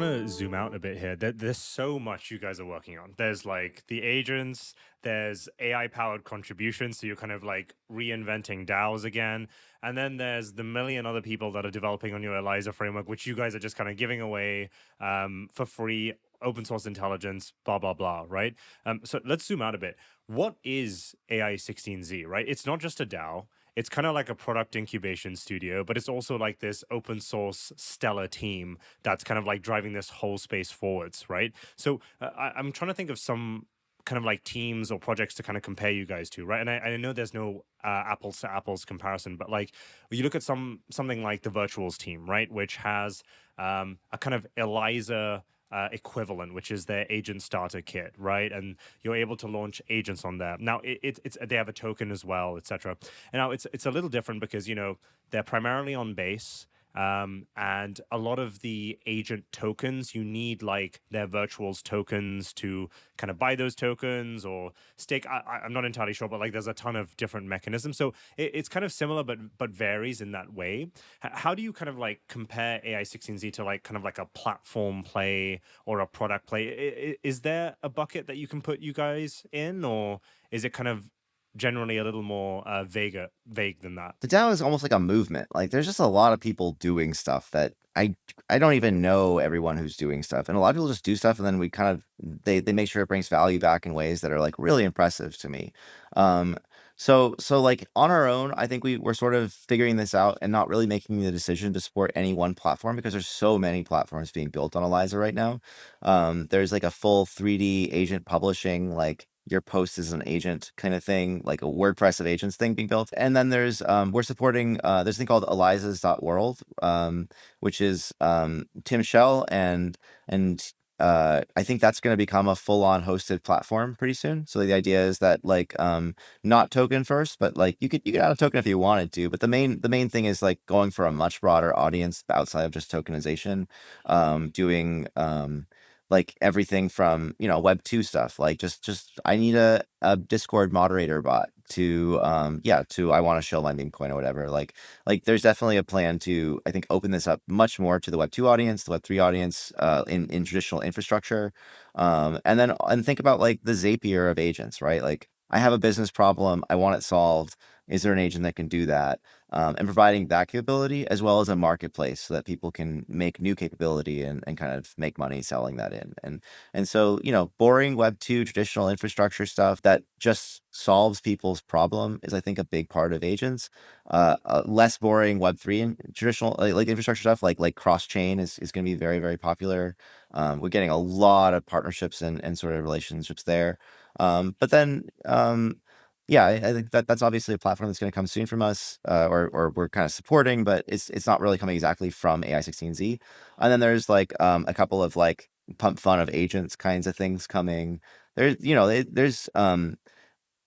want to zoom out a bit here. There's so much you guys are working on. There's like the agents, there's AI powered contributions. So you're kind of like reinventing DAOs again. And then there's the million other people that are developing on your ELIZA framework, which you guys are just kind of giving away for free, open source intelligence, blah, blah, blah, right? So let's zoom out a bit. What is AI16Z, right? It's not just a DAO. It's kind of like a product incubation studio, but it's also like this open source stellar team that's kind of like driving this whole space forwards, right? So I'm trying to think of some kind of like teams or projects to kind of compare you guys to, right? And I know there's no apples to apples comparison, but like you look at something like the Virtuals team, right, which has a kind of ELIZA equivalent, which is their agent starter kit, right? And you're able to launch agents on there. Now, it's they have a token as well, etc. And now it's a little different because they're primarily on base. And a lot of the agent tokens, you need like their virtuals tokens to kind of buy those tokens or stake. I'm not entirely sure, but like there's a ton of different mechanisms. So it's kind of similar, but varies in that way. How do you kind of like compare AI16Z to like kind of like a platform play or a product play? Is there a bucket that you can put you guys in, or is it kind of generally a little more vague than that? The DAO is almost like a movement. Like there's just a lot of people doing stuff that I don't even know everyone who's doing stuff. And a lot of people just do stuff and then we kind of they make sure it brings value back in ways that are like really impressive to me. So like on our own, I think we're sort of figuring this out and not really making the decision to support any one platform because there's so many platforms being built on ELIZA right now. There's like a full 3D agent publishing, like your post is an agent kind of thing, like a WordPress of agents thing being built. And then there's we're supporting there's a thing called elizas.world, which is Tim Shell and I think that's going to become a full-on hosted platform pretty soon. So the idea is that like not token first, but like you could add a token if you wanted to. But the main thing is like going for a much broader audience outside of just tokenization, doing like everything from Web 2 stuff, like just I need a Discord moderator bot to I want to show my meme coin or whatever. Like there's definitely a plan to, I think, open this up much more to the Web 2 audience, the Web 3 audience, in traditional infrastructure, and think about like the Zapier of agents, right? Like I have a business problem, I want it solved. Is there an agent that can do that? And providing that capability as well as a marketplace so that people can make new capability and kind of make money selling that in. And so, boring Web 2 traditional infrastructure stuff that just solves people's problem is, I think, a big part of agents. Less boring Web 3 and traditional like infrastructure stuff like cross-chain is going to be very, very popular. We're getting a lot of partnerships and sort of relationships there. But then yeah, I think that's obviously a platform that's going to come soon from us, or we're kind of supporting, but it's not really coming exactly from AI16Z. And then there's like a couple of like pump fun of agents kinds of things coming. There's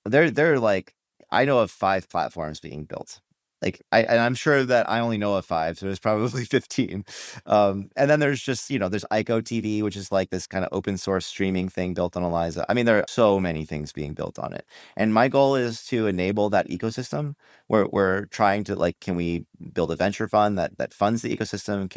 they're like, I know of 5 platforms being built. Like and I'm sure that I only know of 5, so there's probably 15. And then there's just, there's ICO TV, which is like this kind of open source streaming thing built on ELIZA. I mean, there are so many things being built on it. And my goal is to enable that ecosystem. We're trying to like, can we build a venture fund that funds the ecosystem?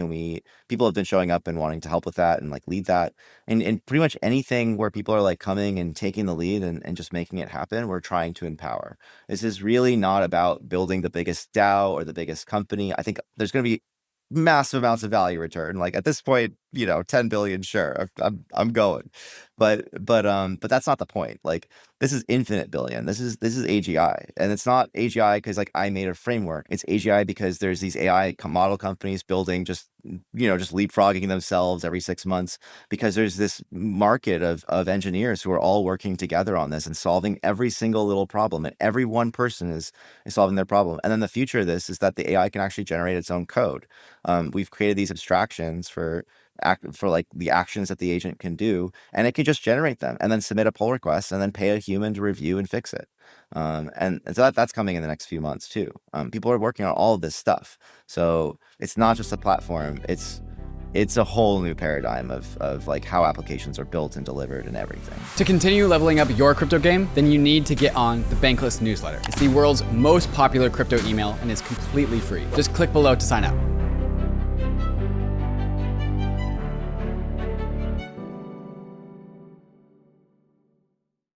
People have been showing up and wanting to help with that and like lead that. And pretty much anything where people are like coming and taking the lead and just making it happen, we're trying to empower. This is really not about building the biggest DAO or the biggest company. I think there's going to be massive amounts of value return. Like at this point, 10 billion, sure, I'm going, but that's not the point. Like this is infinite billion. This is AGI, and it's not AGI because like I made a framework. It's AGI because there's these AI model companies building just leapfrogging themselves every 6 months because there's this market of engineers who are all working together on this and solving every single little problem, and every one person is solving their problem. And then the future of this is that the AI can actually generate its own code. We've created these abstractions for like the actions that the agent can do, and it can just generate them and then submit a pull request and then pay a human to review and fix it. And so that's coming in the next few months too. People are working on all of this stuff, so it's not just a platform, it's a whole new paradigm of like how applications are built and delivered and everything. To continue leveling up your crypto game, then you need to get on the Bankless newsletter. It's the world's most popular crypto email and is completely free. Just click below to sign up.